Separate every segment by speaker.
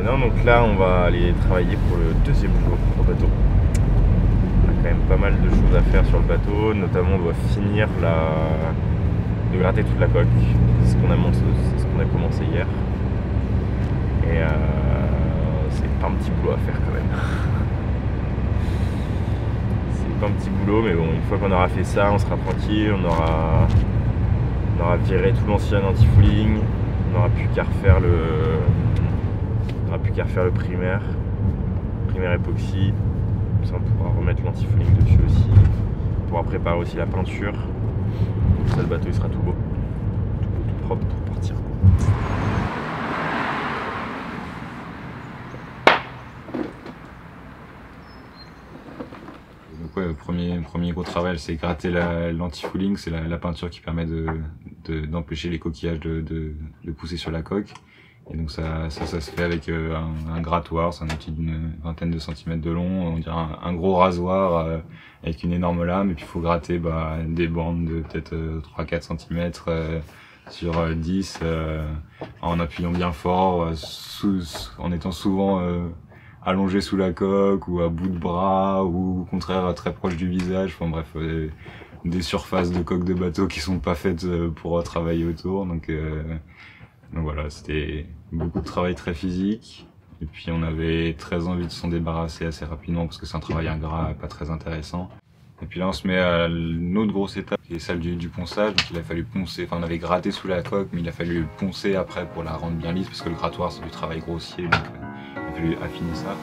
Speaker 1: Non, donc là on va aller travailler pour le deuxième jour au bateau. On a quand même pas mal de choses à faire sur le bateau, notamment on doit finir de gratter toute la coque. C'est ce qu'on a commencé hier. Et c'est pas un petit boulot à faire quand même. C'est pas un petit boulot, mais bon, une fois qu'on aura fait ça, on sera tranquille, on aura viré tout l'ancien anti-fouling, on n'aura plus qu'à refaire le primaire époxy. Comme ça on pourra remettre l'anti-fouling dessus aussi. On pourra préparer aussi la peinture. Comme ça le bateau il sera tout beau, tout propre pour partir.
Speaker 2: Donc ouais, le premier gros travail, c'est gratter l'anti-fouling, c'est la peinture qui permet d'empêcher les coquillages de pousser sur la coque. Et donc ça se fait avec un grattoir, c'est un outil d'une vingtaine de centimètres de long, on dirait un gros rasoir avec une énorme lame, et puis il faut gratter des bandes de peut-être 3-4 cm sur 10 en appuyant bien fort, en étant souvent allongé sous la coque ou à bout de bras ou au contraire très proche du visage, enfin bref, des surfaces de coque de bateau qui sont pas faites pour travailler autour. Donc voilà, c'était beaucoup de travail très physique, et puis on avait très envie de s'en débarrasser assez rapidement parce que c'est un travail ingrat, pas très intéressant. Et puis là on se met à une autre grosse étape qui est celle du ponçage. Donc il a fallu poncer, enfin on avait gratté sous la coque, mais il a fallu poncer après pour la rendre bien lisse parce que le grattoir c'est du travail grossier, donc il a fallu affiner ça.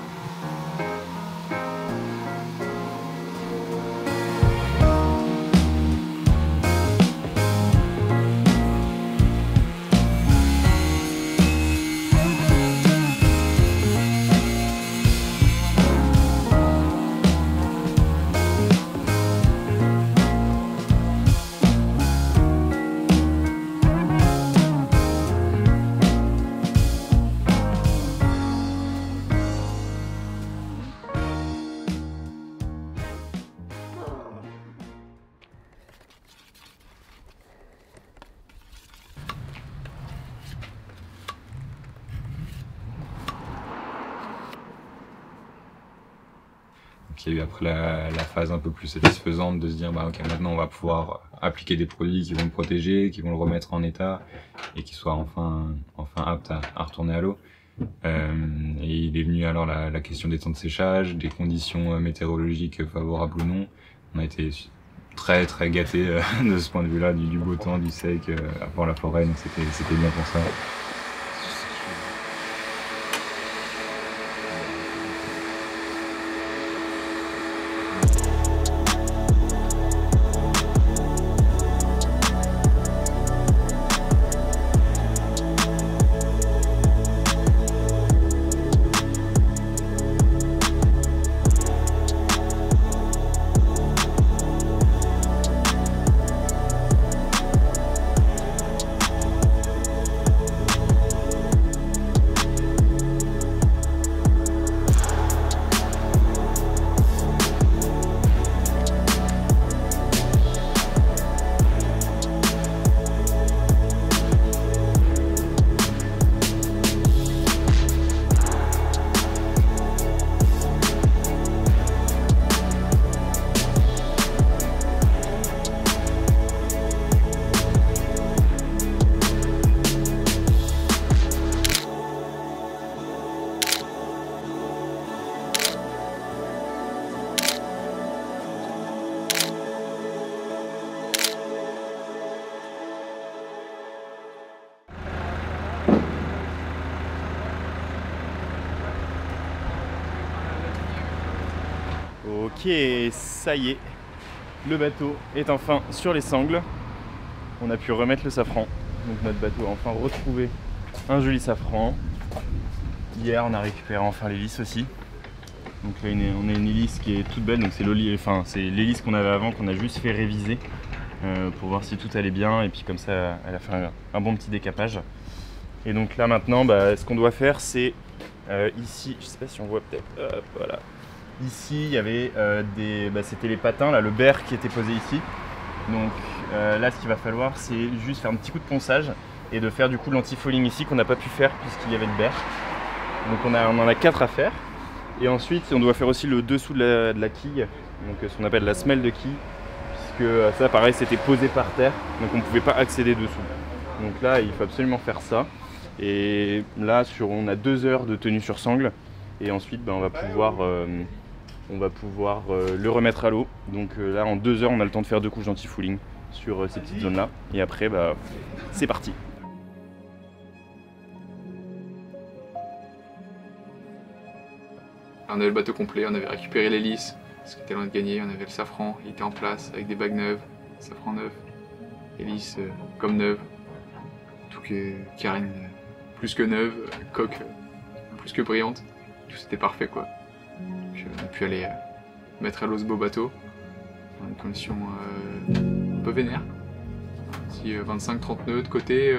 Speaker 2: Il y a eu après la phase un peu plus satisfaisante de se dire ok, maintenant on va pouvoir appliquer des produits qui vont le protéger, qui vont le remettre en état et qui soient enfin apte à retourner à l'eau. Et il est venu alors la question des temps de séchage, des conditions météorologiques favorables ou non. On a été très gâtés de ce point de vue-là, du beau temps, du sec, à part la forêt, donc c'était bien pour ça.
Speaker 1: Ok, ça y est, le bateau est enfin sur les sangles. On a pu remettre le safran. Donc notre bateau a enfin retrouvé un joli safran. Hier, on a récupéré enfin l'hélice aussi. Donc là, on a une hélice qui est toute belle. Donc c'est l'hélice qu'on avait avant, qu'on a juste fait réviser pour voir si tout allait bien. Et puis comme ça, elle a fait un bon petit décapage. Et donc là maintenant, ce qu'on doit faire, c'est ici, je sais pas si on voit peut-être, voilà. Ici, il y avait c'était les patins, là, le berre qui était posé ici. Donc là, ce qu'il va falloir, c'est juste faire un petit coup de ponçage et de faire du coup l'anti-fouling ici qu'on n'a pas pu faire puisqu'il y avait le berre. Donc on en a 4 à faire. Et ensuite on doit faire aussi le dessous de la quille, donc ce qu'on appelle la semelle de quille, puisque ça pareil c'était posé par terre, donc on ne pouvait pas accéder dessous. Donc là il faut absolument faire ça. Et là on a 2 heures de tenue sur sangle. Et ensuite on va pouvoir le remettre à l'eau. Donc là en 2 heures on a le temps de faire 2 couches d'anti-fouling sur ces petites zones là. Et après c'est parti.
Speaker 3: On avait le bateau complet, on avait récupéré l'hélice, ce qui était loin de gagner, on avait le safran, il était en place avec des bagues neuves, safran neuf, hélice comme neuve, tout que carène plus que neuve, coque plus que brillante, tout c'était parfait quoi. Puis on a pu aller mettre à l'eau ce beau bateau dans des conditions un peu vénères. Si 25-30 nœuds de côté,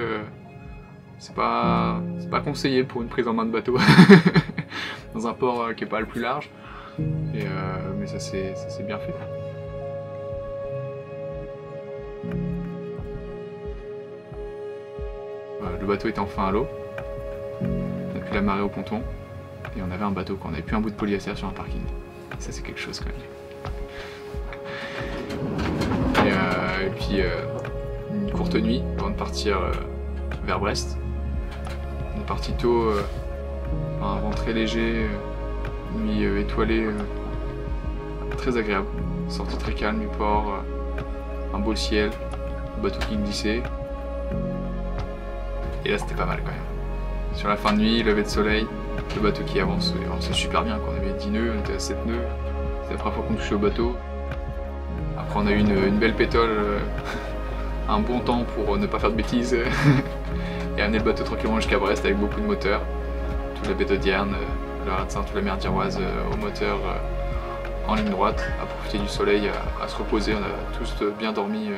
Speaker 3: c'est pas conseillé pour une prise en main de bateau dans un port qui est pas le plus large. Mais ça s'est bien fait. Le bateau était enfin à l'eau. On a pu l'amarrer au ponton. Et on avait un bateau, on n'avait plus un bout de polyester sur un parking. Ça c'est quelque chose quand même. Et puis une courte nuit avant de partir vers Brest. On est parti tôt, un vent très léger, nuit étoilée, très agréable. Sortie très calme du port, un beau ciel, le bateau qui glissait. Et là c'était pas mal quand même. Sur la fin de nuit, lever de soleil, le bateau qui avance, et avançait super bien. On avait 10 nœuds, on était à 7 nœuds. C'était la première fois qu'on touchait au bateau. Après on a eu une belle pétole, un bon temps pour ne pas faire de bêtises. Et amener le bateau tranquillement jusqu'à Brest avec beaucoup de moteurs. Toute la baie de Dierne, le Ratsin, toute la mer d'Iroise au moteur en ligne droite, à profiter du soleil, à se reposer. On a tous bien dormi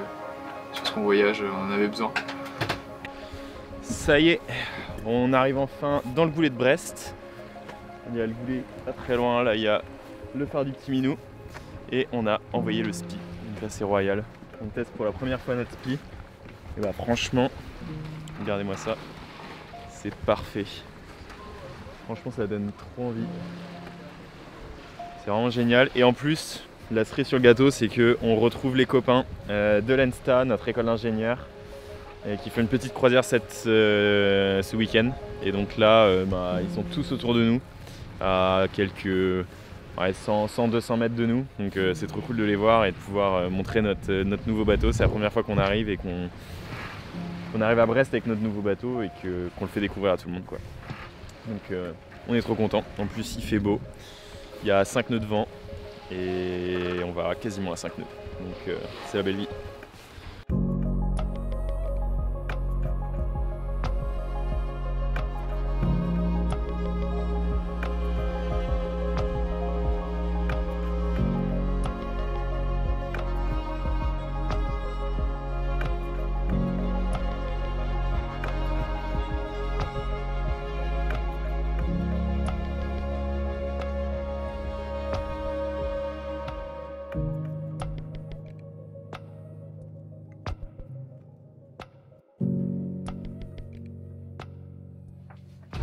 Speaker 3: sur ce voyage, on en avait besoin.
Speaker 1: Ça y est, on arrive enfin dans le goulet de Brest. Il y a le goulet pas très loin, là il y a le phare du Petit Minou. Et on a envoyé le SPI, donc là c'est royal. On teste pour la première fois notre SPI. Et bah franchement, regardez-moi ça, c'est parfait. Franchement ça donne trop envie. C'est vraiment génial. Et en plus, la cerise sur le gâteau, c'est qu'on retrouve les copains de l'ENSTA, notre école d'ingénieurs, qui fait une petite croisière ce week-end. Et donc là, ils sont tous autour de nous, à quelques 100-200 mètres de nous. Donc c'est trop cool de les voir et de pouvoir montrer notre nouveau bateau. C'est la première fois qu'on arrive et qu'on arrive à Brest avec notre nouveau bateau et qu'on le fait découvrir à tout le monde, quoi. Donc on est trop content. En plus il fait beau, il y a 5 nœuds de vent et on va quasiment à 5 nœuds. Donc c'est la belle vie.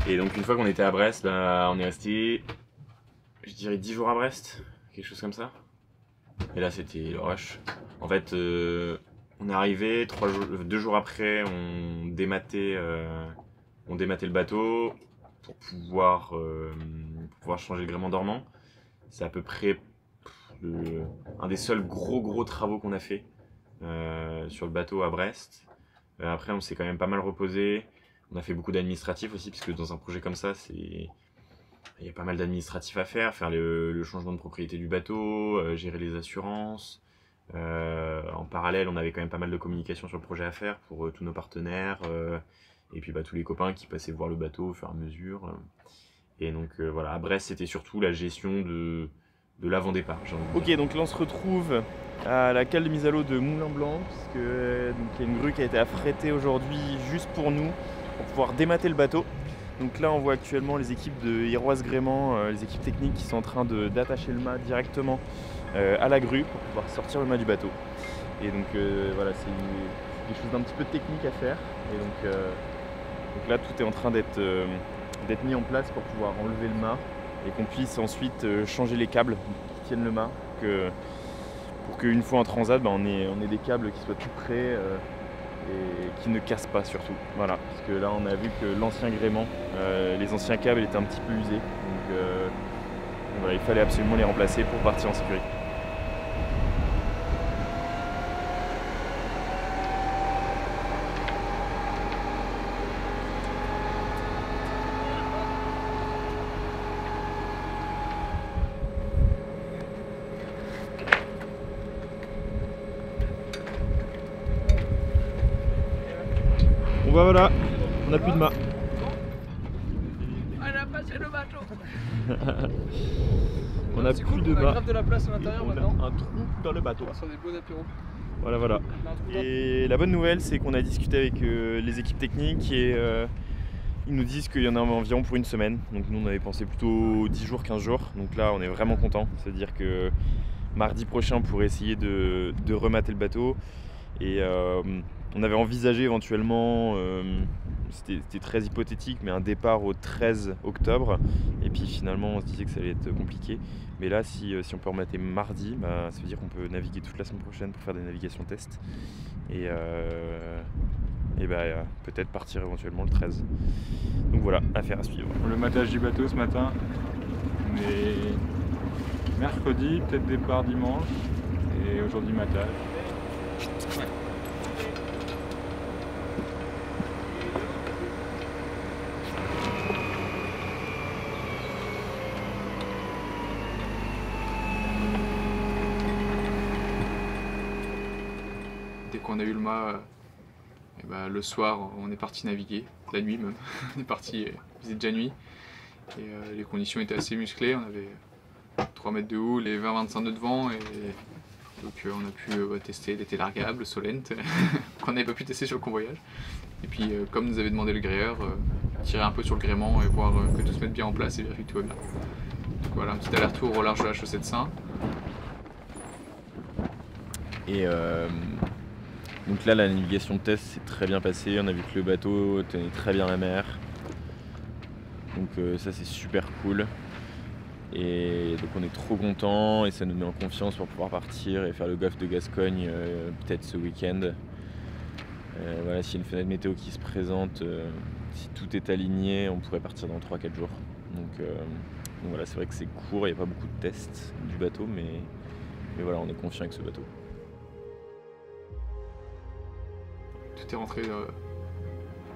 Speaker 1: Et donc une fois qu'on était à Brest, là, on est resté, je dirais 10 jours à Brest, quelque chose comme ça. Et là c'était le rush. En fait, on est arrivé, 2 jours après, on démattait le bateau pour pouvoir changer le gréement dormant. C'est à peu près un des seuls gros travaux qu'on a fait sur le bateau à Brest. Après on s'est quand même pas mal reposé. On a fait beaucoup d'administratifs aussi, puisque dans un projet comme ça, il y a pas mal d'administratifs à faire le changement de propriété du bateau, gérer les assurances. En parallèle, on avait quand même pas mal de communication sur le projet à faire pour tous nos partenaires, et puis tous les copains qui passaient voir le bateau au fur et à mesure. Et donc voilà, à Brest, c'était surtout la gestion de l'avant-départ. Ok, donc là on se retrouve à la cale de mise à l'eau de Moulin Blanc, puisque il y a une grue qui a été affrétée aujourd'hui juste pour nous, pour pouvoir démater le bateau. Donc là on voit actuellement les équipes de Iroise Gréement, les équipes techniques qui sont en train d'attacher le mât directement à la grue pour pouvoir sortir le mât du bateau. Et donc voilà, c'est quelque chose d'un petit peu technique à faire. Et donc là tout est en train d'être d'être mis en place pour pouvoir enlever le mât et qu'on puisse ensuite changer les câbles qui tiennent le mât, pour qu'une fois en transat, on ait des câbles qui soient tout prêts et qui ne cassent pas surtout. Voilà, parce que là on a vu que l'ancien gréement, les anciens câbles étaient un petit peu usés, donc voilà, il fallait absolument les remplacer pour partir en sécurité. Bon bah voilà, on n'a plus de mât.
Speaker 4: On a passé le bateau.
Speaker 1: On n'a plus de
Speaker 4: on a
Speaker 1: mât.
Speaker 4: grave de la place à l'intérieur
Speaker 1: On a
Speaker 4: maintenant.
Speaker 1: un trou dans le bateau.
Speaker 4: On va sur des beaux apéros.
Speaker 1: Voilà, voilà.
Speaker 4: On a un trou dans-
Speaker 1: Et la bonne nouvelle, c'est qu'on a discuté avec les équipes techniques et ils nous disent qu'il y en a environ pour une semaine. Donc nous, on avait pensé plutôt 10 jours, 15 jours. Donc là, on est vraiment content. C'est-à-dire que mardi prochain, on pourrait essayer de remater le bateau. Et on avait envisagé éventuellement, c'était très hypothétique, mais un départ au 13 octobre. Et puis finalement, on se disait que ça allait être compliqué. Mais là, si on peut remater mardi, ça veut dire qu'on peut naviguer toute la semaine prochaine pour faire des navigations test. Et peut-être partir éventuellement le 13. Donc voilà, affaire à suivre.
Speaker 2: Pour le matage du bateau ce matin, on est mercredi, peut-être départ dimanche, et aujourd'hui matage.
Speaker 3: Dès qu'on a eu le mât, le soir, on est parti naviguer, la nuit même. On est parti, il faisait déjà nuit. Et les conditions étaient assez musclées, on avait 3 mètres de houle et 20-25 nœuds de vent. Et donc on a pu tester l'été largable, Solent, qu'on n'avait pas pu tester sur le convoyage. Et puis comme nous avait demandé le gréeur, tirer un peu sur le gréement et voir que tout se mette bien en place et vérifier que tout va bien. Donc voilà, un petit aller-retour au large de la chaussée de Saint.
Speaker 1: Et donc là, la navigation de test s'est très bien passée. On a vu que le bateau tenait très bien la mer. Donc ça, c'est super cool. Et donc on est trop content et ça nous met en confiance pour pouvoir partir et faire le golfe de Gascogne peut-être ce week-end. Voilà, s'il y a une fenêtre météo qui se présente, si tout est aligné, on pourrait partir dans 3-4 jours. Donc voilà, c'est vrai que c'est court, il n'y a pas beaucoup de tests du bateau, mais voilà, on est confiant avec ce bateau.
Speaker 3: Tout est rentré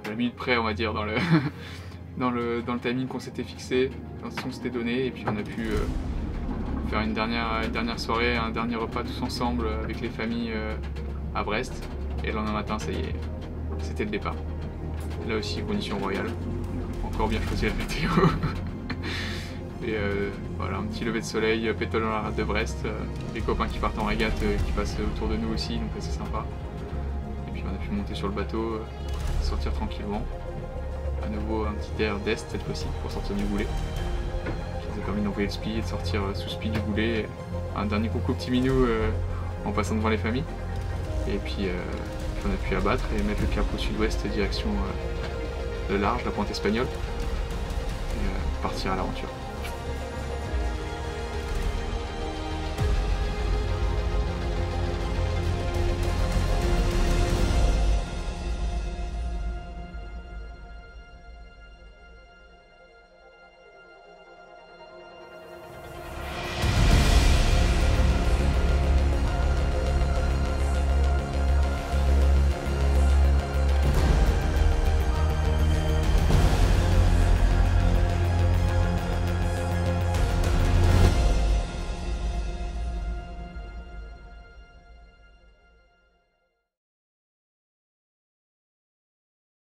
Speaker 3: à la minute près, on va dire, dans le, dans le timing qu'on s'était fixé, dans ce qu'on s'était donné, et puis on a pu faire une dernière soirée, un dernier repas tous ensemble avec les familles à Brest. Et le lendemain matin, ça y est, c'était le départ. Là aussi, conditions royales. Encore bien choisi la météo. Et voilà, un petit lever de soleil, pétole dans la rade de Brest, les copains qui partent en régate qui passent autour de nous aussi, donc c'est sympa. Et puis on a pu monter sur le bateau, sortir tranquillement. À nouveau un petit air d'est cette fois-ci pour sortir du boulet. Qui nous a permis d'envoyer le spi et de sortir sous spi du boulet. Un dernier coucou petit minou en passant devant les familles. Et puis on a pu abattre et mettre le cap au sud-ouest direction le large, la pointe espagnole. Et partir à l'aventure.